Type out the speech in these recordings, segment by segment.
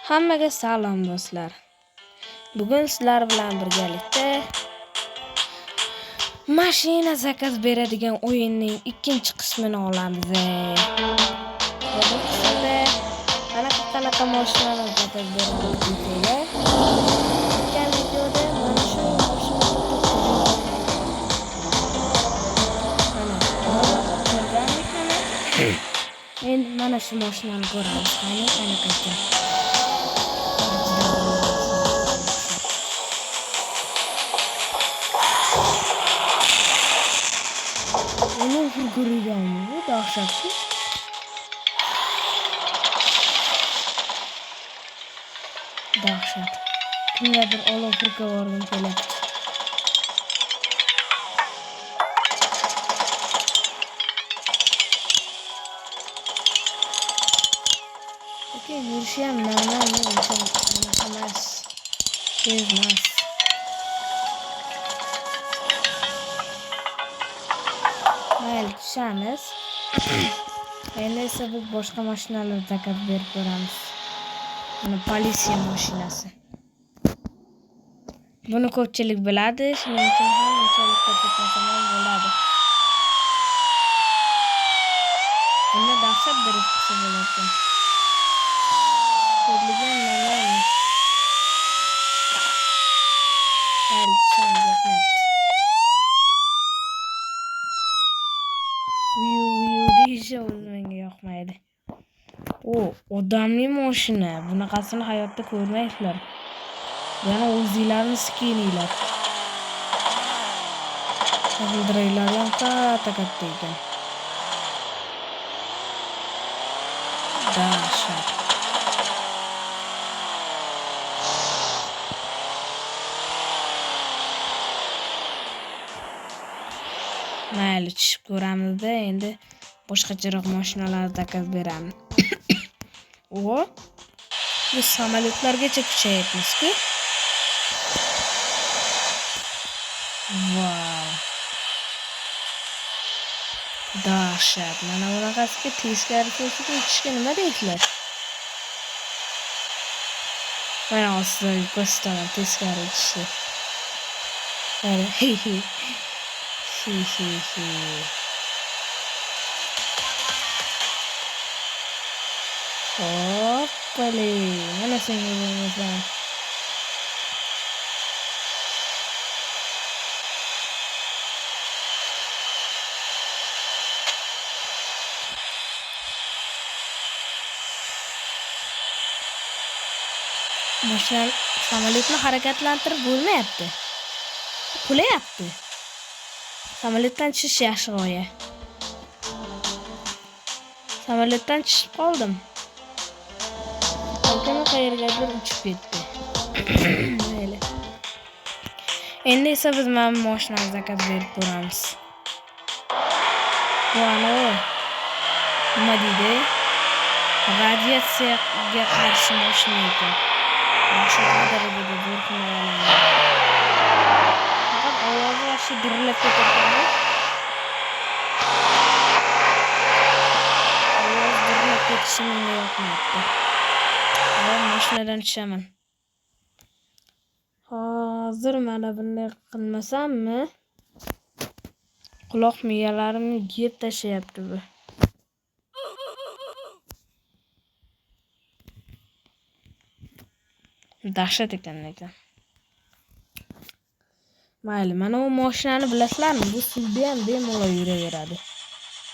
Hammaga salom do'stlar. Bugun sizlar bilan birgalikda mashina zakaz beradigan o'yinning ikkinchi qismini olamiz. Bu qismda qanaqa mashinalar zakaz beriladi. O'tgan videoda mana shu endi mana shu mashinani ko'ramiz. Qanaqa ekan. Onu göreceğim. Bu dahşatlı. Dahşat. Kimlerdir oğlum fırka vardım şöyle. Okey, yürüyüşeyim. Normal mi? Anlatamaz. Gezmez. Mayli, tushamiz. Endi esa bu boshqa mashinalar zakaz berib ko'ramiz. Mana politsiya mashinasi. Buni ko'pchilik biladi, shuning uchun ham unchalik ko'rsatmasam ham bo'ladi. Bunda dahshat berish qilsa bo'larkan. Ko'rligim nima? Mayli, tushamiz, rahmat. Deyishim menga yoqmaydi. Odamli mashina. Bunaqasini hayotda ko'rmaysizlar. Yana o'zinglarni skininglar. G'ildiranglar ham katta ekan. Dahshat. Mayli, tushib ko'ramiz-da, endi boshqacharoq mashinalar zakaz beramiz. Bu samolyotlargacha kuchayapmiz-ku. Wow. Dahshat. Mana bunaqasiga teskari ko'rsatib uchishga nima deysizlar? Mana hozir ko'rsataman teskari uchishni. Hoppali. Mana senga bo'lmasam. Mashina samolyotni harakatlantirib bo'lmayapti. Qulayapti. Samolyotdan tushish yaxshi g'oya. Samolyotdan tushib qoldim. Lekin qayergadir uchib ketdi. Mayli. Endi esa biz mana mashinani zakaz berib ko'ramiz. Nima deydi? Radiatsiyaga qarshi mashina ekan. Mashina darajada zo'r himoyalanadi. Faqat ovozi yaxshi dirillab ketarkan. Ovoz dirillab ketishi menga yoqmayapti. Mashinadan tushaman. Hozir mana bunday qilmasammi? Quloq miyalarimni yeb tashlayapti bu. Dahshat ekan lekin. Mayli, mana bu mashinani bilasizlarmi? Bu suvda ham bemalol yuraveradi.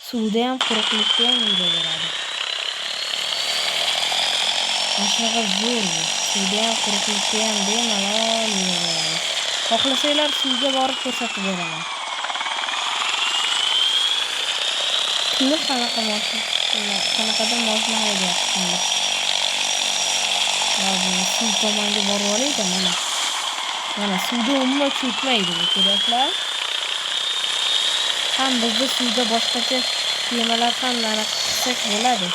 Suvda ham, quruqlikda ham yuraveradi. Mashinaga zo'r bu. Suvda ham, quruqlikda ham bemalol yuraveradi. Xohlasanglar suvga borib ko'rsatib beraman. Kimlar qanaqa mashina haydayapti? Suv tomonga borib olaydi mana. Mana suvda umuman cho'kmaydi bu ko'rasizlar. Ham bizda suvda boshqacha kemalar ham qilsak bo'ladi.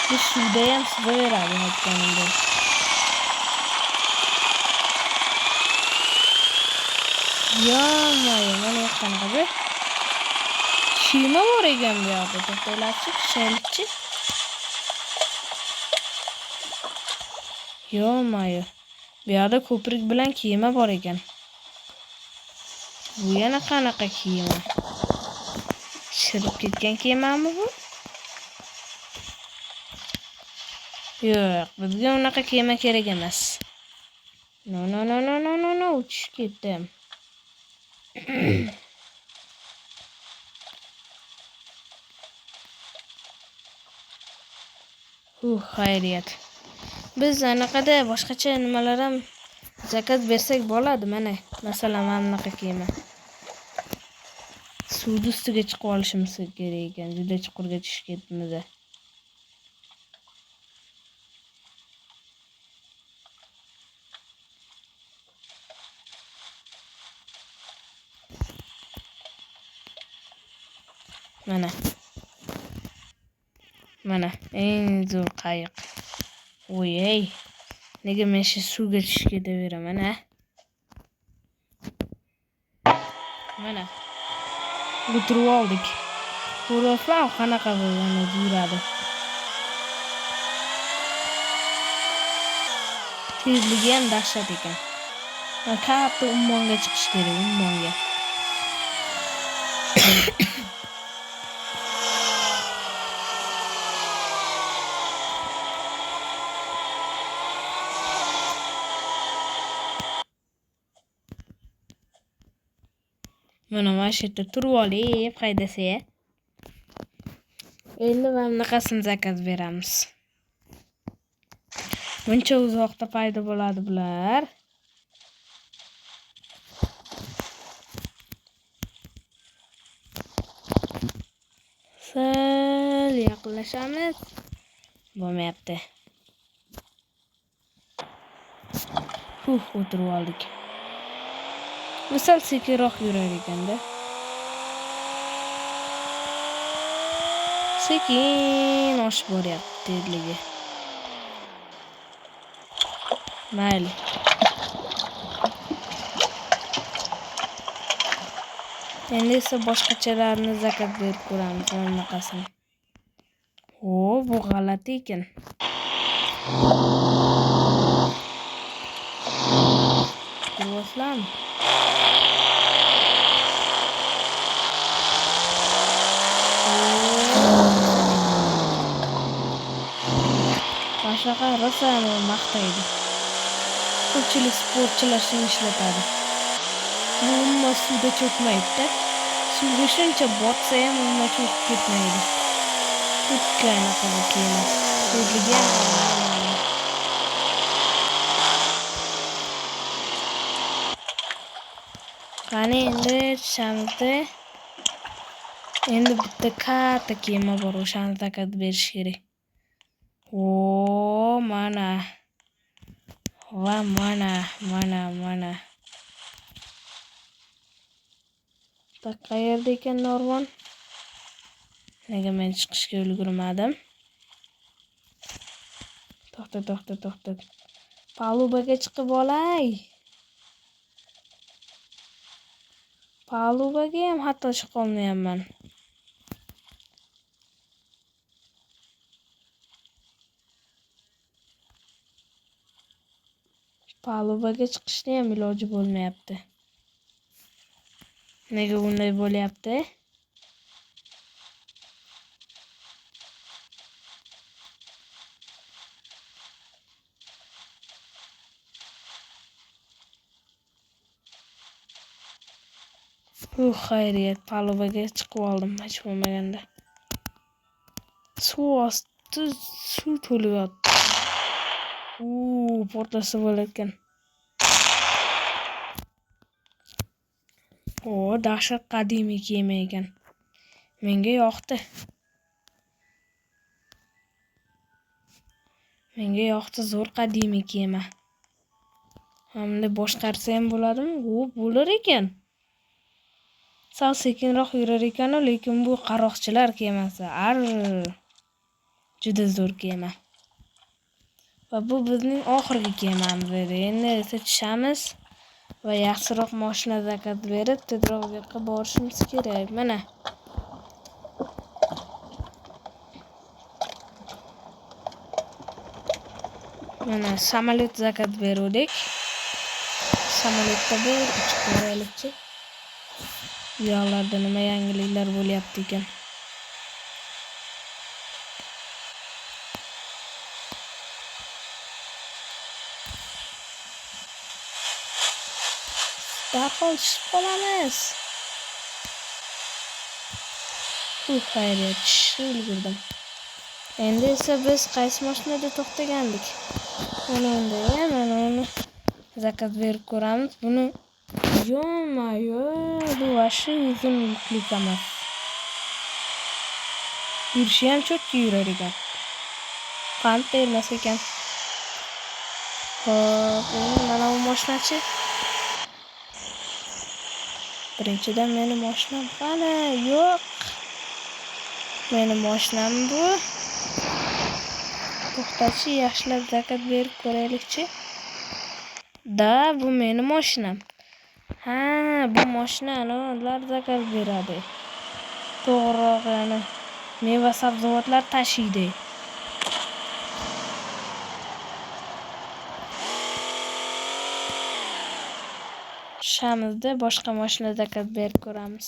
Bu suvda ham suzaveradi aytganimdek. Mana qanaqa kema bor ekan bu yoqda. To'xtanglarchi, tushaylikchi. Yo-mayo. Bu yerda ko'prik bilan kema bor ekan. Bu yana qanaqa kema? Chirib ketgan kemami bu? Yo'q, bizga unaqa kema kerak emas. No, uchib ketdim. Xayriyat. Biz anaqada boshqacha nimalar ham zakaz bersak bo'ladi, mana. Masalan, mana bunaqa kema. Suv ustiga chiqib olishimiz kerak ekan. Juda chuqurga tushib ketdimiz. Mana eng zo'r qayiq. Voy, nega men shu suvga tushib ketaveraman, a? Mana. O'tirib oldik. Ko'ryapsan, qanaqa bo'lgani yuradi. Tezligi ham dahshat ekan. Katta ummonga chiqish kerak, ummonga. Mana shu yerda turib olib, haydasa-ya. Endi mana bunaqasini zakaz beramiz. Buncha uzoqda paydo bo'ladi bular. Sal yaqinlashamiz. Bo'lmayapti. O'tirib oldik. Misal sekinroq yurar ekanda. Sekin oshib boryapti tezligi. Mayli. Endi esa boshqachalarni zakaz berib ko'ramiz bunaqasini. Bu g'alati ekan. Ko'rasizlarmi? Boshqa rosa maqtaydi. Ko'pchilik sportchilar shuni ishlatadi. Umuman suvda cho'kmaydi-da. Suvga shuncha botsa ham umuman cho'kib ketmaydi. Ko'pga anaqa kema. Tezligi ham qani endi shamda endi bitta katta kema bor, o'shani zakaz berish kerak. Mana. Va mana. Qayerda ekan Norvon? Nega men chiqishga ulgurmadim? To'xta. Palubaga chiqib olay. Palubaga ham hatto chiqib olmayapman. Palubaga chiqishni ham iloji bo'lmayapti. Nega bunday bo'lyapti? Xayriyat, palubaga chiqib oldim hech bo'lmaganda. Suv osti suv to'lyapti. Portlasa bo'larkan. Dahshat qadimiy kema ekan. Menga yoqdi. Zo'r qadimiy kema. Hamda boshqarsa ham bo'ladimi? Bo'lar ekan. Sal sekinroq yurar ekan, lekin bu qaroqchilar kemasi. Juda zo'r kema. Va bu bizning oxirgi kemamiz edi. Endi esa tushamiz va yaxshiroq mashina zakaz berib, tezroq bu yoqqa borishimiz kerak. Mana. Mana samolyot zakaz beruvdik. Samolyotda bir uchib ko'raylikchi. Bu yoqlarda nima yangiliklar bo'lyapti ekan. Darhol tushib qolamiz. Xayriyat, tushib ulgurdim. Endi esa biz qaysi mashinada to'xtagandik? Mana uni zakaz berib ko'ramiz. Buni yo-mayo, bu vashi uzun yuklik emas. Yurishi ham cho'tki yurar ekan. Qancha termas ekan. Hop, mana bu mashinachi. Birinchidan meni mashinam qani? Yo'q. Meni mashinam bu. To'xtachi, yaxshilab zakaz berib ko'raylikchi. Da, bu meni mashinam. Ha, bu mashinani ular zakaz beradi. To'g'ri, yana meva sabzavotlar tashiydi. Shamizda boshqa mashina zakaz berib ko'ramiz.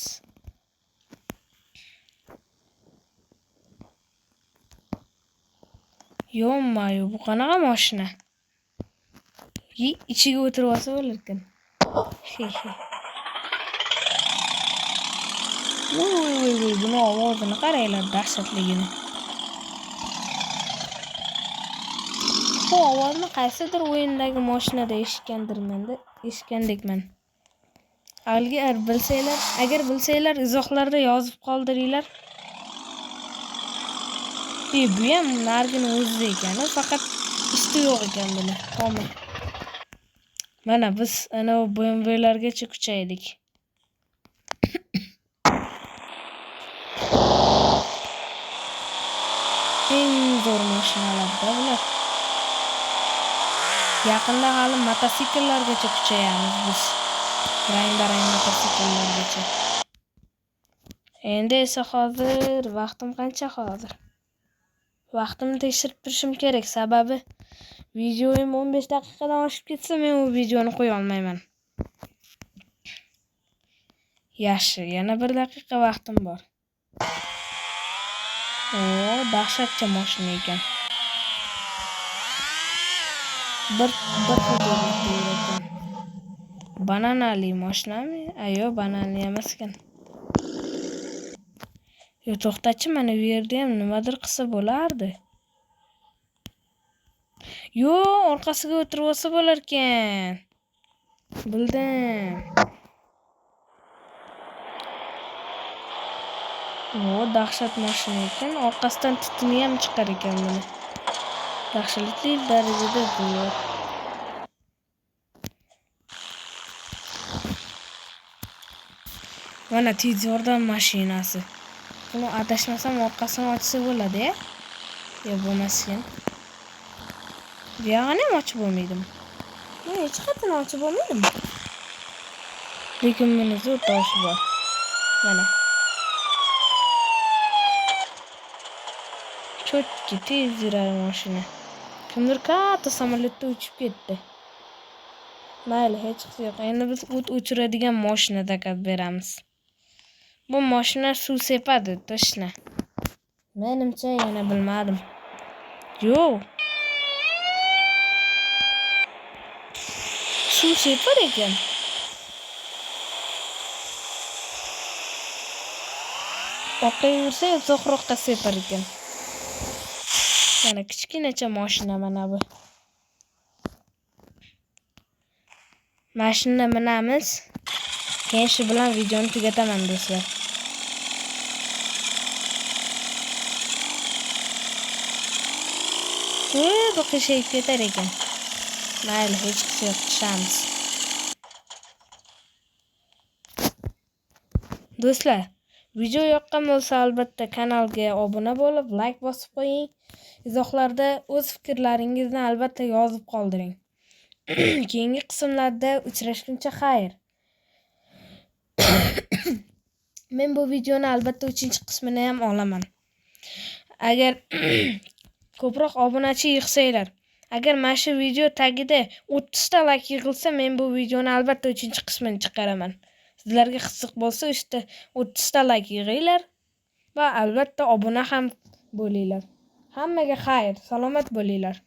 Yo-mayo, bu qanaqa mashina? İçiga o'tirib olsa bo'larkan. Voy, buni ovozini qaranglar, dahshatligini. Bu ovozni qaysidir o'yindagi mashinada eshitgandekman. Agar bilsanglar izohlarda yozib qoldiringlar. Bu ham nargini o'zida ekan, faqat usti yo'q ekan buni. Tamam. Mana biz ana BMWlargacha kuchaydik. Eng zo'r mashinalarda bular. Yaqinda hali mototsikllargacha kuchayamiz biz. Rang-barang mototsikllargacha. Endi esa hozir vaqtim qancha hozir? Vaqtimni tekshirib turishim kerak, sababi videoim 15 daqiqadan oshib ketsa, men u videoni qo'ya olmayman. Yaxshi, yana 1 daqiqa vaqtim bor. Dahshatcha mashina ekan. Bir ekan. Bananali mashinami? Ayo, bananali emas ekan. Yo, to'xtachi, mana bu yerda ham nimadir qilsa bo'lardi. Yo, orqasiga o'tirib olsa bo'lar ekan. Bildim. Dahshat mashina ekan. Orqasidan tutuni ham chiqar ekan buni. Dahshatli darajada zo'r. Mana tez yordam mashinasi. Buni adashmasam orqasini ochsa bo'ladi-ya. Yo, bo'lmaskin. Bu yog'ini ham ochib bo'lmaydimi? Hech qatini ochib bo'lmaydimi? Lekin buni zo'r tovushi bor. Mana. Cho'tki tez yurar mashina. Kimdir katta samolyotda uchib ketdi. Mayli, hech qisi yo'q. Endi biz o't o'chiradigan mashina zakaz beramiz. Bu mashina suv sepadi, to'shna. Menimcha yana bilmadim. Yo'q. Suv separ ekan. Orqaga yursa, uzoqroqqa separ ekan. Mana kichkinacha mashina mana bu. Mashina minamiz. Keyin shu bilan videoni tugataman do'stlar. Bu qishayib ketar ekan. Mayli, hech qisi yo'q, tushamiz. Do'stlar, video yoqqan bo'lsa albatta kanalga obuna bo'lib, like bosib qo'ying. Izohlarda o'z fikrlaringizni albatta yozib qoldiring. Keyingi qismlarda uchrashguncha xayr. Men bu videoni albatta 3-qismini ham olaman. Agar ko'proq obunachi yig'sanglar, Agar mana shu video tagida 30 ta layk yig'ilsa, men bu videoni albatta 3-qismini chiqaraman. Sizlarga qiziq bo'lsa, 30 ta layk yig'inglar va albatta obuna ham bo'linglar. Hammaga xayr, salomat bo'linglar.